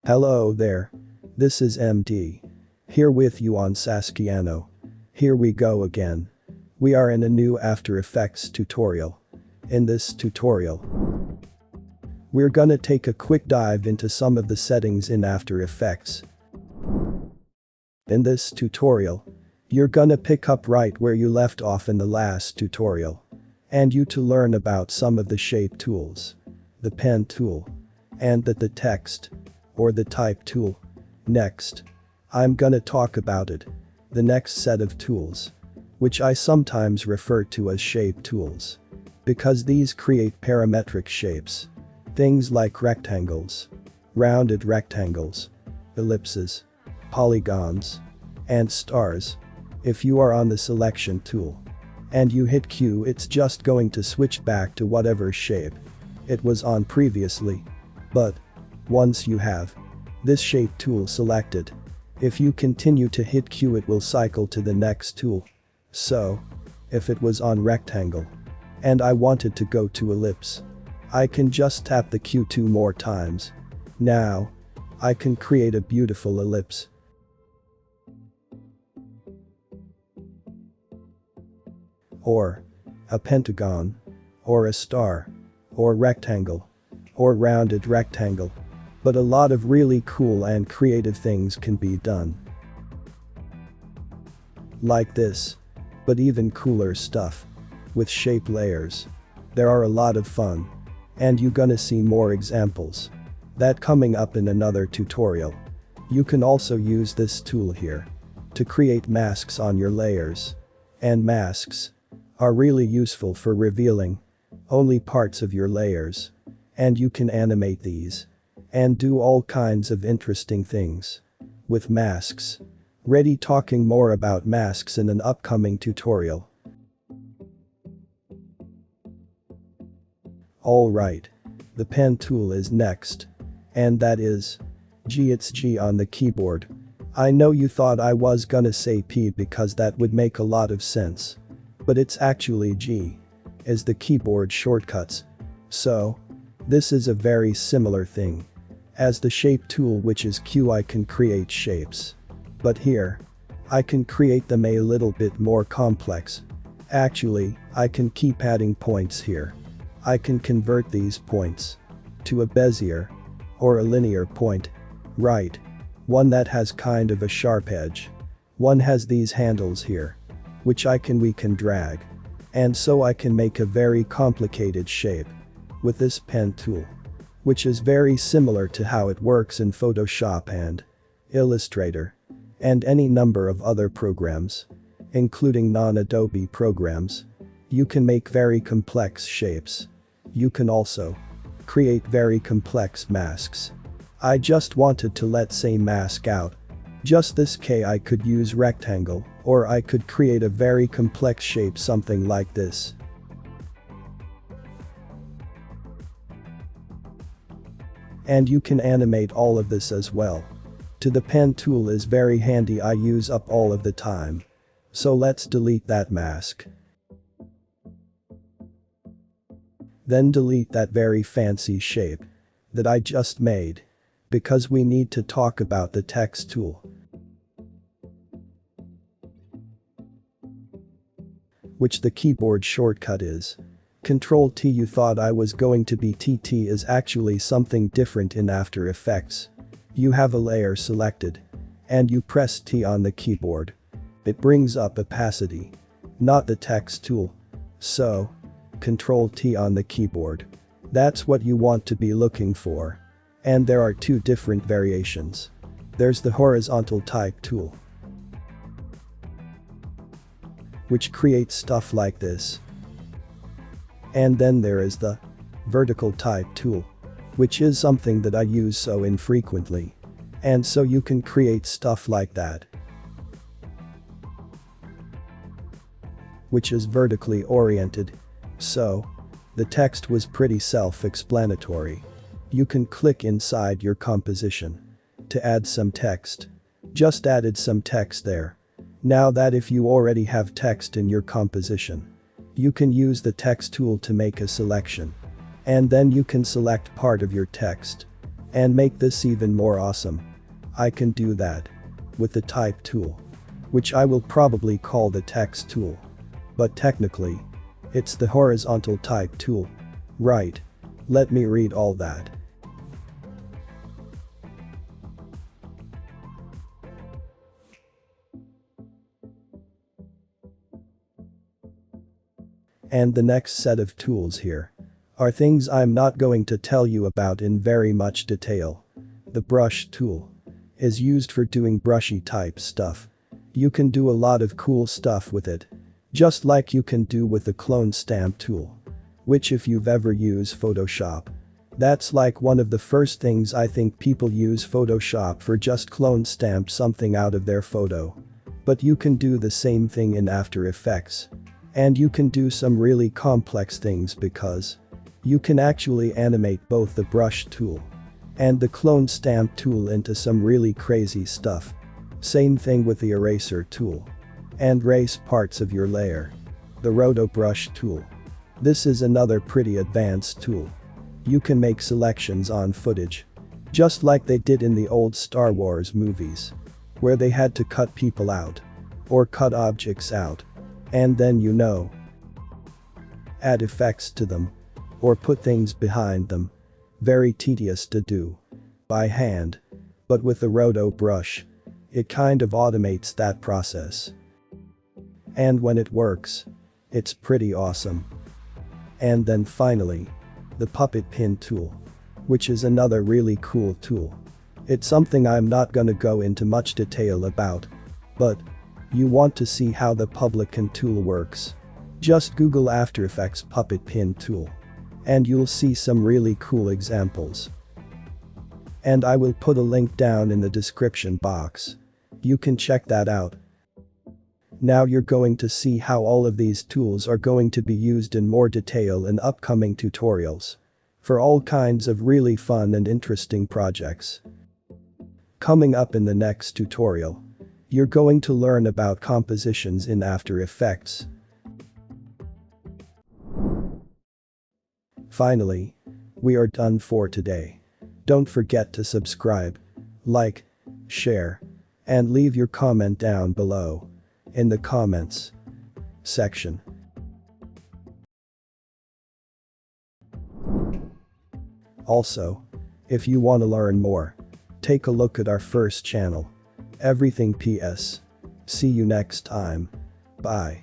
Hello there. This is MD. Here with you on Saskiano. Here we go again. We are in a new After Effects tutorial. In this tutorial, we're gonna take a quick dive into some of the settings in After Effects. In this tutorial, you're gonna pick up right where you left off in the last tutorial. And you to learn about some of the shape tools, the pen tool, and the text, or the type tool. Next, I'm gonna talk about it, the next set of tools, which I sometimes refer to as shape tools, because these create parametric shapes, things like rectangles, rounded rectangles, ellipses, polygons, and stars. If you are on the selection tool and you hit Q, it's just going to switch back to whatever shape it was on previously. But once you have this shape tool selected, if you continue to hit Q, it will cycle to the next tool. So, if it was on rectangle and I wanted to go to ellipse, I can just tap the Q 2 more times. Now, I can create a beautiful ellipse. Or a pentagon, or a star, or rectangle, or rounded rectangle. But a lot of really cool and creative things can be done. Like this. But even cooler stuff. With shape layers. There are a lot of fun. And you're gonna see more examples. That coming up in another tutorial. You can also use this tool here to create masks on your layers. And masks are really useful for revealing only parts of your layers. And you can animate these and do all kinds of interesting things with masks. Ready talking more about masks in an upcoming tutorial. Alright. The pen tool is next. And that is G. It's G on the keyboard. I know you thought I was gonna say P because that would make a lot of sense. But it's actually G as the keyboard shortcuts. So, this is a very similar thing as the shape tool, which is Q. I can create shapes. But here, I can create them a little bit more complex. Actually, I can keep adding points here. I can convert these points to a bezier or a linear point. Right. One that has kind of a sharp edge. One has these handles here, which we can drag. And so I can make a very complicated shape with this pen tool, which is very similar to how it works in Photoshop and Illustrator and any number of other programs, including non-Adobe programs. You can make very complex shapes. You can also create very complex masks. I just wanted to let say mask out. Just this K. I could use rectangle, or I could create a very complex shape, something like this. And you can animate all of this as well. The pen tool is very handy. I use up all of the time. So let's delete that mask. Then delete that very fancy shape that I just made. Because we need to talk about the text tool, which the keyboard shortcut is Ctrl T. You thought I was going to be TT is actually something different in After Effects. You have a layer selected and you press T on the keyboard. It brings up opacity, not the text tool. So, Ctrl T on the keyboard. That's what you want to be looking for. And there are two different variations. There's the horizontal type tool, which creates stuff like this. And then there is the vertical type tool, which is something that I use so infrequently. And so you can create stuff like that, which is vertically oriented. So, the text was pretty self-explanatory. You can click inside your composition to add some text. Just added some text there. Now that if you already have text in your composition, you can use the text tool to make a selection. And then you can select part of your text And make this even more awesome. I can do that with the type tool, which I will probably call the text tool. But technically, it's the horizontal type tool. Right. Let me read all that. And the next set of tools here are things I'm not going to tell you about in very much detail. The brush tool is used for doing brushy type stuff. You can do a lot of cool stuff with it, just like you can do with the clone stamp tool, which if you've ever used Photoshop, that's like one of the first things I think people use Photoshop for, just clone stamp something out of their photo. But you can do the same thing in After Effects. And you can do some really complex things because you can actually animate both the brush tool and the clone stamp tool into some really crazy stuff. Same thing with the eraser tool. And erase parts of your layer. The roto brush tool. This is another pretty advanced tool. You can make selections on footage, just like they did in the old Star Wars movies, where they had to cut people out or cut objects out. And then add effects to them or put things behind them. Very tedious to do by hand, but with the roto brush, it kind of automates that process. And when it works, it's pretty awesome. And then finally, the puppet pin tool, which is another really cool tool. It's something I'm not gonna go into much detail about, but you want to see how the puppet pin tool works? Just Google After Effects puppet pin tool. And you'll see some really cool examples. And I will put a link down in the description box. You can check that out. Now you're going to see how all of these tools are going to be used in more detail in upcoming tutorials. For all kinds of really fun and interesting projects. Coming up in the next tutorial, you're going to learn about compositions in After Effects. Finally, we are done for today. Don't forget to subscribe, like, share, and leave your comment down below in the comments section. Also, if you want to learn more, take a look at our first channel, Everything PS. See you next time. Bye.